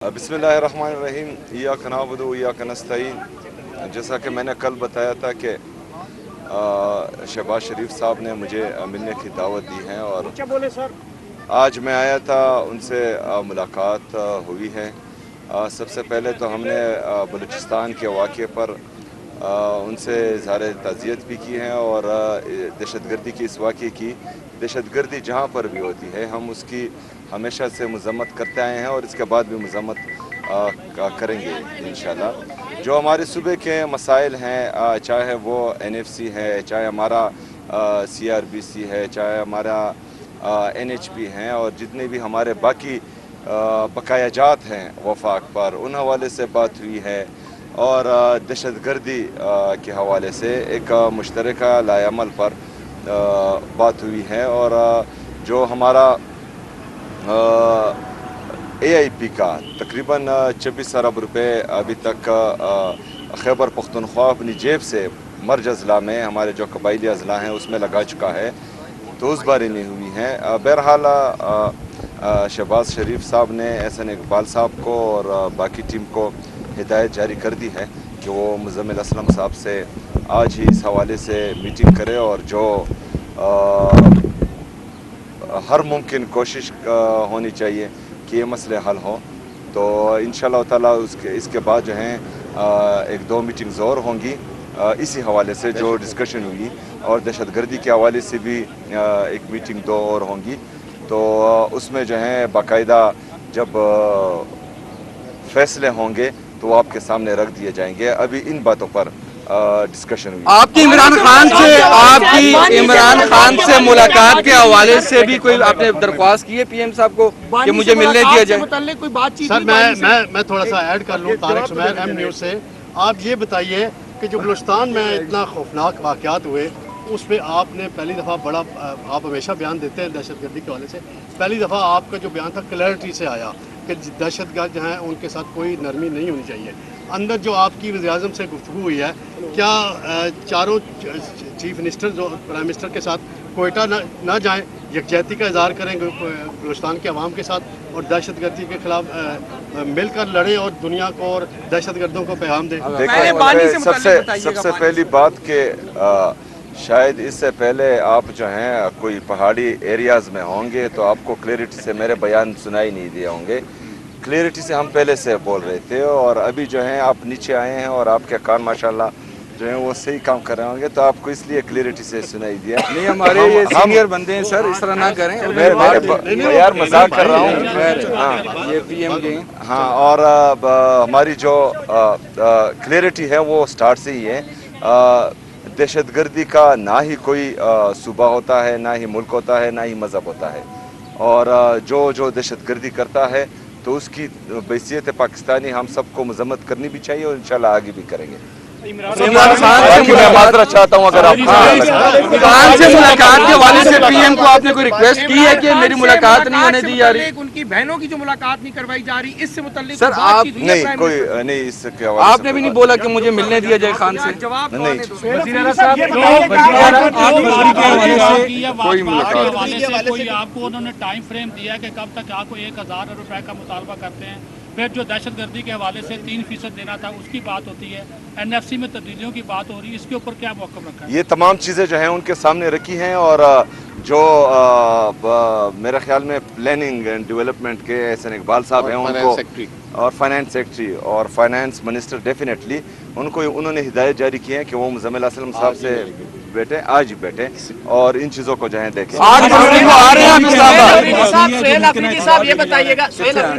बिस्मिल्लाहिर्रहमानिर्रहीम इय्याक नअबुदु व इय्याक नस्तईन। जैसा कि मैंने कल बताया था कि शहबाज शरीफ साहब ने मुझे मिलने की दावत दी है और आज मैं आया था, उनसे मुलाकात हुई है। सबसे पहले तो हमने बलूचिस्तान के वाक़े पर उनसे इज़हार ताज़ियत भी की है और दहशतगर्दी की इस वाक़े की, दहशतगर्दी जहाँ पर भी होती है हम उसकी हमेशा से मज़म्मत करते आए हैं और इसके बाद भी मज़म्मत करेंगे इंशाल्लाह। जो हमारे सूबे के मसाइल हैं, चाहे वो NFC है, चाहे हमारा CRBC है, चाहे हमारा NHP हैं और जितने भी हमारे बाकी बकायाजात हैं वफाक पर, उन हवाले से बात हुई है और दहशतगर्दी के हवाले से एक मुश्तरका लाएअमल पर बात हुई है। और जो हमारा AIP का तकरीबन 26 अरब रुपए अभी तक खैबर पख्तूनख्वा अपनी जेब से मर्ज अजला में, हमारे जो कबाइली अजला हैं उसमें लगा चुका है, तो उस बारे में हुई हैं। बहरहाल शहबाज शरीफ साहब ने एहसन इकबाल साहब को और बाकी टीम को हिदायत जारी कर दी है कि वो मुज़म्मिल असलम साहब से आज ही इस हवाले से मीटिंग करे और जो हर मुमकिन कोशिश होनी चाहिए कि ये मसले हल हों। तो इंशाअल्लाह ताला इसके बाद जो हैं एक दो मीटिंग्स और होंगी इसी हवाले से जो डिस्कशन हुई, और दहशतगर्दी के हवाले से भी एक मीटिंग दो और होंगी। तो उसमें जो है बाकायदा जब फैसले होंगे तो वो आपके सामने रख दिए जाएंगे। अभी इन बातों पर डिस्कशन हुई। आपकी इमरान खान से मुलाकात के हवाले से भी कोई आपने दरख्वास्त की है PM साहब को कि मुझे मिलने दिया जाए? कोई बातचीत? सर मैं थोड़ा सा ऐड कर लूँ तारिक सुमैर M न्यूज़ से। आप ये बताइए कि जो बलूचिस्तान में इतना खौफनाक वाक़यात हुए उस पर आपने पहली दफ़ा बड़ा, आप हमेशा बयान देते हैं दहशतगर्दी के हवाले से, पहली दफ़ा आपका जो बयान था क्लैरिटी से आया कि दहशतगर्द जो हैं उनके साथ कोई नरमी नहीं होनी चाहिए। अंदर जो आपकी वज़ीर-ए-आज़म से गुफ्तगू हुई है, क्या चारों चीफ मिनिस्टर जो प्राइम मिनिस्टर के साथ कोयटा ना जाएं, यकजहती का इज़हार करेंगे बलूचिस्तान के अवाम के साथ और दहशतगर्दी के खिलाफ मिलकर लड़ें और दुनिया को और दहशतगर्दों को पैगाम दें? सबसे पहली बात के शायद इससे पहले आप जो हैं कोई पहाड़ी एरियाज़ में होंगे तो आपको क्लैरिटी से मेरे बयान सुनाई नहीं दिए होंगे। क्लैरिटी से हम पहले से बोल रहे थे और अभी जो हैं आप नीचे आए हैं और आपके कान माशाल्लाह जो है वो सही काम कर रहे होंगे, तो आपको इसलिए क्लैरिटी से सुनाई दिया। नहीं, हमारे ये सीनियर बंदे हैं सर, इस तरह ना करें। मैं यार मजाक कर रहा हूँ। हाँ, ये PM के हाँ, और हमारी जो क्लैरिटी है वो स्टार्ट से ही है। दहशतगर्दी का ना ही कोई सूबा होता है, ना ही मुल्क होता है, ना ही मज़हब होता है। और जो दहशतगर्दी करता है तो उसकी बैसियत पाकिस्तानी हम सबको मजम्मत करनी भी चाहिए और इंशाल्लाह आगे भी करेंगे। इमरान खान से मैं माजरत चाहता हूँ अगर आप खान से मुलाकात के हवाले से PM को आपने कोई रिक्वेस्ट की है कि मेरी मुलाकात नहीं होने दी जा रही? उनकी बहनों की जो मुलाकात नहीं करवाई जा रही, इससे मुतल्लिक सर आप नहीं कोई नहीं इसके हवाले आपने भी नहीं बोला कि मुझे मिलने दिया जाए खान से? जवाब नहीं। कोई मुलाकात कोई आपको उन्होंने टाइम फ्रेम दिया है कि कब तक आपको 1000 रुपए का मुतालबा करते हैं? फिर जो दहशतगर्दी के हवाले से 3% देना था उसकी बात होती है, NFC में तब्दीलियों की बात हो रही है, इसके ऊपर क्या मौक़िफ़ रखा है? ये तमाम चीज़ें जो हैं उनके सामने रखी हैं और जो मेरे ख्याल में प्लानिंग एंड डेवलपमेंट के एहसन इकबाल साहब हैं उनको, और फाइनेंस सेक्रेटरी और फाइनेंस मिनिस्टर डेफिनेटली उन्होंने हिदायत जारी की है कि वो मुज़म्मिल असलम साहब से बैठे, आज ही बैठे और इन चीज़ों को जो है देखें। 8 फरवरी को आ रहे हैं ये बताइएगा,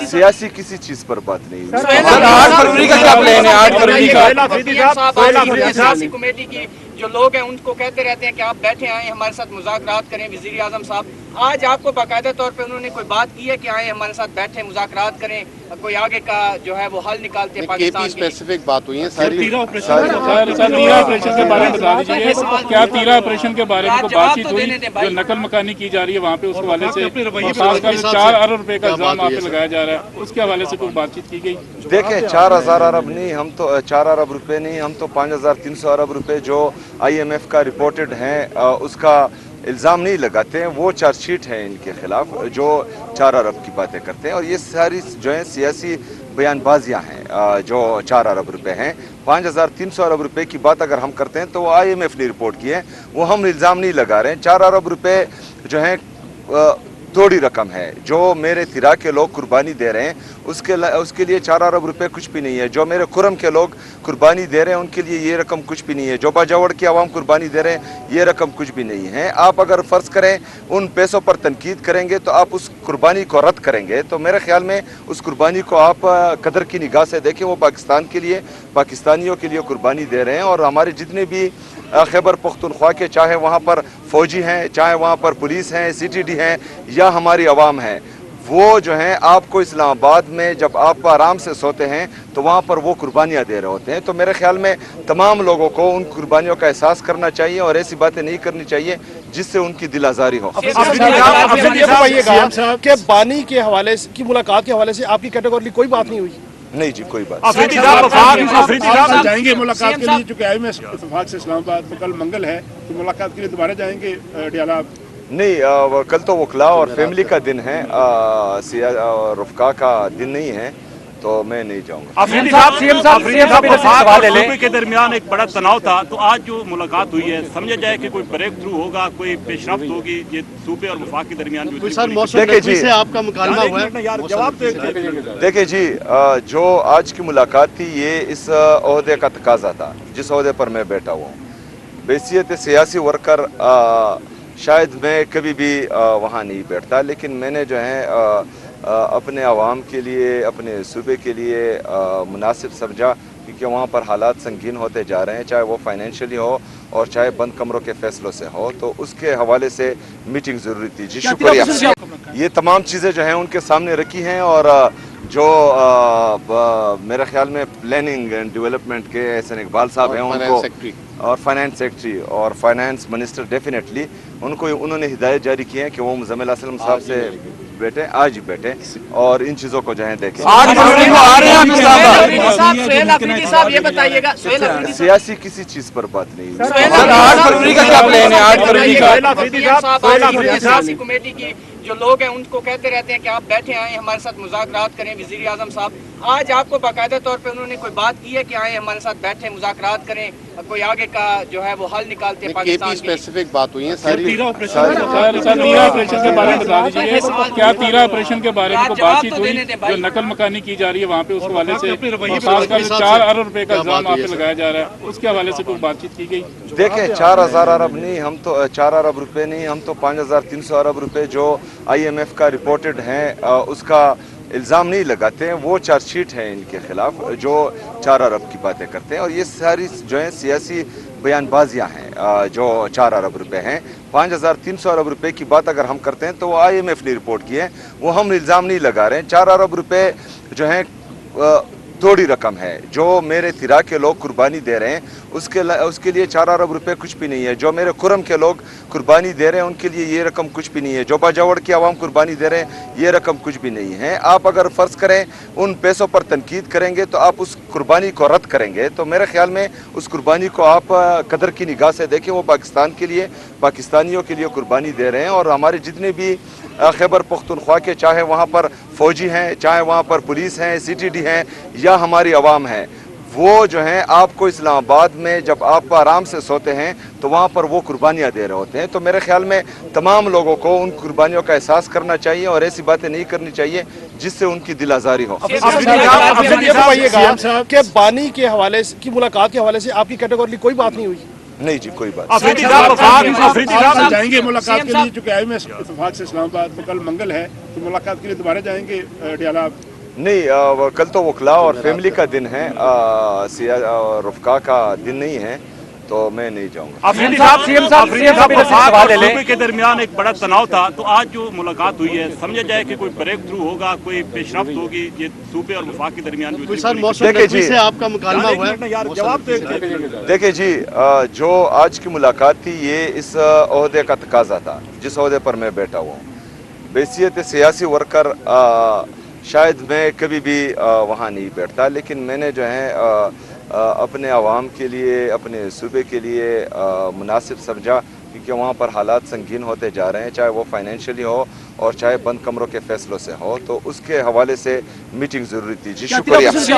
सियासी किसी चीज़ पर बात नहीं हुई। 8 फरवरी का क्या प्लान है? 8 फरवरी का सियासी कमेटी की जो लोग हैं उनको कहते रहते हैं कि आप बैठे आए हमारे साथ मुज़ाकरात करें। वज़ीर-ए-आज़म साहब आज आपको बाकायदा तौर पे उन्होंने कोई बात की है कि आए हमारे साथ बैठे मुज़ाकरात करें, कोई आगे का जो है वो हल निकालते हैं पाकिस्तान की? स्पेसिफिक बात हुई है सारी। तीरा ऑपरेशन के बारे में बता दीजिए, क्या तीरा ऑपरेशन के बारे में बातचीत हुई? जो नकल मकानी की जा रही है वहाँ पे उस हवाले से 4 अरब रुपए का इल्जाम आप पे लगाया जा रहा है, उसके हवाले से कोई बातचीत की गई? देखें 4000 अरब नहीं, हम तो 4 अरब रुपए नहीं, हम तो 5300 अरब रुपए जो IMF का रिपोर्टेड हैं उसका इल्ज़ाम नहीं लगाते हैं। वो चार्जशीट है इनके खिलाफ जो 4 अरब की बातें करते हैं और ये सारी जो है सियासी बयानबाजियाँ हैं जो 4 अरब रुपए हैं। 5,300 अरब रुपए की बात अगर हम करते हैं तो वो IMF ने रिपोर्ट की है, वो हम इल्ज़ाम नहीं लगा रहे हैं। 4 अरब रुपए जो हैं थोड़ी रकम है। जो मेरे तिरा के लोग कुर्बानी दे रहे हैं उसके लिए 4 अरब रुपए कुछ भी नहीं है। जो मेरे खुरम के लोग कुर्बानी दे रहे हैं उनके लिए ये रकम कुछ भी नहीं है। जो बाजावड़ की आवाम कुर्बानी दे रहे हैं ये रकम कुछ भी नहीं है। आप अगर फ़र्ज़ करें उन पैसों पर तनकीद करेंगे तो आप उस कुर्बानी को रद्द करेंगे, तो मेरे ख्याल में उस कुर्बानी को आप कदर की निगाह से देखें। वो पाकिस्तान के लिए, पाकिस्तानियों के लिए कुर्बानी दे रहे हैं। और हमारे जितने भी खैबर पख्तूनख्वा के, चाहे वहाँ पर फ़ौजी हैं, चाहे वहाँ पर पुलिस हैं, CTD हैं या हमारी आवाम है, वो जो हैं आपको इस्लामाबाद में जब आप आराम से सोते हैं तो वहाँ पर वो कुर्बानियाँ दे रहे होते हैं। तो मेरे ख्याल में तमाम लोगों को उन कुर्बानियों का एहसास करना चाहिए और ऐसी बातें नहीं करनी चाहिए जिससे उनकी दिल आज़ारी हो। कि बानी के हवाले की मुलाकात के हवाले से आपकी कैटेगरी कोई बात नहीं हुई? नहीं जी, कोई बात अफरीदी साहब जाएंगे मुलाकात के लिए, चूंकि IMF इत्तेफाक से इस्लामाबाद तो कल मंगल है, तो मुलाकात के लिए दोबारा जाएंगे डियाला? नहीं, कल तो वकला और फैमिली का दिन है, रुफ़का का दिन नहीं है, तो मैं नहीं जाऊंगा। अफरीदी साहब के दरमियान एक बड़ा तनाव था, तो आज जो मुलाकात हुई है समझा जाए कि कोई ब्रेक थ्रू होगा, कोई पेशरफ्त होगी ये सूबे और वफाक के दरमियान? देखिए जी, से आपका मुकालमा हुआ है, जवाब देखिए जी, जो आज की मुलाकात थी ये इस ओहदे का तकाजा था जिस ओहदे पर मैं बैठा हुआ हूँ। बैसियत सियासी वर्कर शायद मैं कभी भी वहाँ नहीं बैठता, लेकिन मैंने जो है अपने आवाम के लिए, अपने सूबे के लिए मुनासिब समझा, क्योंकि वहाँ पर हालात संगीन होते जा रहे हैं, चाहे वो फाइनेंशियली हो और चाहे बंद कमरों के फैसलों से हो, तो उसके हवाले से मीटिंग ज़रूरी थी। जी शुक्रिया। ये तमाम चीज़ें जो हैं उनके सामने रखी हैं और जो मेरे ख्याल में प्लानिंग एंड डेवलपमेंट के एहसन इकबाल साहब हैं उनको, और फाइनेंस सेक्रेटरी और फाइनेंस मिनिस्टर डेफिनेटली उन्होंने हिदायत जारी की है कि वो मुज़म्मिल असलम साहब से बैठे, आज ही बैठे और इन चीज़ों को जो है देखें। ये बताइएगा, सियासी किसी चीज़ पर बात नहीं हुई। 8 फरवरी का क्या प्लान है? 8 फरवरी का सियासी कमेटी की जो लोग हैं उनको कहते रहते हैं कि आप बैठे आए हमारे साथ मुज़ाकरात करें। वज़ीर आज़म साहब आज आपको बाकायदा तौर पे उन्होंने कोई बात की है कि आए हमारे साथ बैठे मुज़ाकरात करें, कोई आगे का जो है वो हल निकालते हैं पाकिस्तान की? स्पेसिफिक बात हुई है सारी। तीरा ऑपरेशन के बारे में बता दीजिए, क्या तीरा ऑपरेशन के बारे में बातचीत हुई? जो नकल मकानी की जा रही है वहाँ पे, उसके हवाले से खासकर 4 अरब रुपए का इल्जाम आप पे लगाया जा रहा है, उसके हवाले से कोई बातचीत की गई? देखें, 4,000 अरब नहीं, हम तो 4 अरब रुपए नहीं, हम तो 5,300 अरब रुपए जो IMF का रिपोर्टेड हैं उसका इल्ज़ाम नहीं लगाते हैं। वो चार्जशीट है इनके खिलाफ जो 4 अरब की बातें करते हैं, और ये सारी जो है सियासी बयानबाजियाँ हैं जो 4 अरब रुपए हैं। 5,300 अरब रुपए की बात अगर हम करते हैं तो वो IMF ने रिपोर्ट की है, वो हम इल्ज़ाम नहीं लगा रहे हैं। 4 अरब रुपए जो हैं थोड़ी रकम है। जो मेरे तिरा के लोग कुर्बानी दे रहे हैं उसके लिए 4 अरब रुपए कुछ भी नहीं है। जो मेरे खुरम के लोग कुर्बानी दे रहे हैं उनके लिए ये रकम कुछ भी नहीं है। जो बाजावड़ की आवाम कुर्बानी दे रहे हैं ये रकम कुछ भी नहीं है। आप अगर फ़र्ज़ करें उन पैसों पर तनकीद करेंगे तो आप उस कुर्बानी को रद्द करेंगे, तो मेरे ख्याल में उस कुर्बानी को आप कदर की निगाह से देखें। वो पाकिस्तान के लिए, पाकिस्तानियों के लिए कुर्बानी दे रहे हैं। और हमारे जितने भी खैबर पख्तूनख्वा के, चाहे वहाँ पर फ़ौजी हैं, चाहे वहाँ पर पुलिस हैं, CTD हैं या हमारी आवाम है, वो जो हैं आपको इस्लामाबाद में जब आप आराम से सोते हैं तो वहाँ पर वो कुर्बानियाँ दे रहे होते हैं। तो मेरे ख्याल में तमाम लोगों को उन कुर्बानियों का एहसास करना चाहिए और ऐसी बातें नहीं करनी चाहिए जिससे उनकी दिल आज़ारी हो। कि बानी के हवाले की मुलाकात के हवाले से आपकी कैटेगरी कोई बात नहीं हुई? नहीं जी, कोई बात। अफरीदी साहब जाएंगे मुलाकात के लिए, चूंकि IMF इत्तेफाक से इस्लामाबाद तो कल मंगल है, तो मुलाकात के लिए दोबारा जाएंगे डियाला? नहीं, कल तो वकला और फैमिली का दिन है, रुफ़का का दिन नहीं है, तो मैं नहीं जाऊंगा। अफरीदी साहब के दरमियान एक बड़ा तनाव था, तो आज जो मुलाकात हुई है समझा जाए कि कोई ब्रेक थ्रू होगा, कोई पेशरफ्त होगी ये सूबे और वफाक के दरमियान? देखिए जी, से आपका मुकालमा हुआ है, जवाब देखिए जी, जो आज की मुलाकात थी ये इस ओहदे का तकाजा था जिस ओहदे पर मैं बैठा हुआ हूँ। बैसियत सियासी वर्कर शायद मैं कभी भी वहाँ नहीं बैठता, लेकिन मैंने जो है अपने आवाम के लिए, अपने सूबे के लिए मुनासिब समझा, क्योंकि वहाँ पर हालात संगीन होते जा रहे हैं, चाहे वो फाइनेंशियली हो और चाहे बंद कमरों के फैसलों से हो, तो उसके हवाले से मीटिंग ज़रूरी थी। जी शुक्रिया।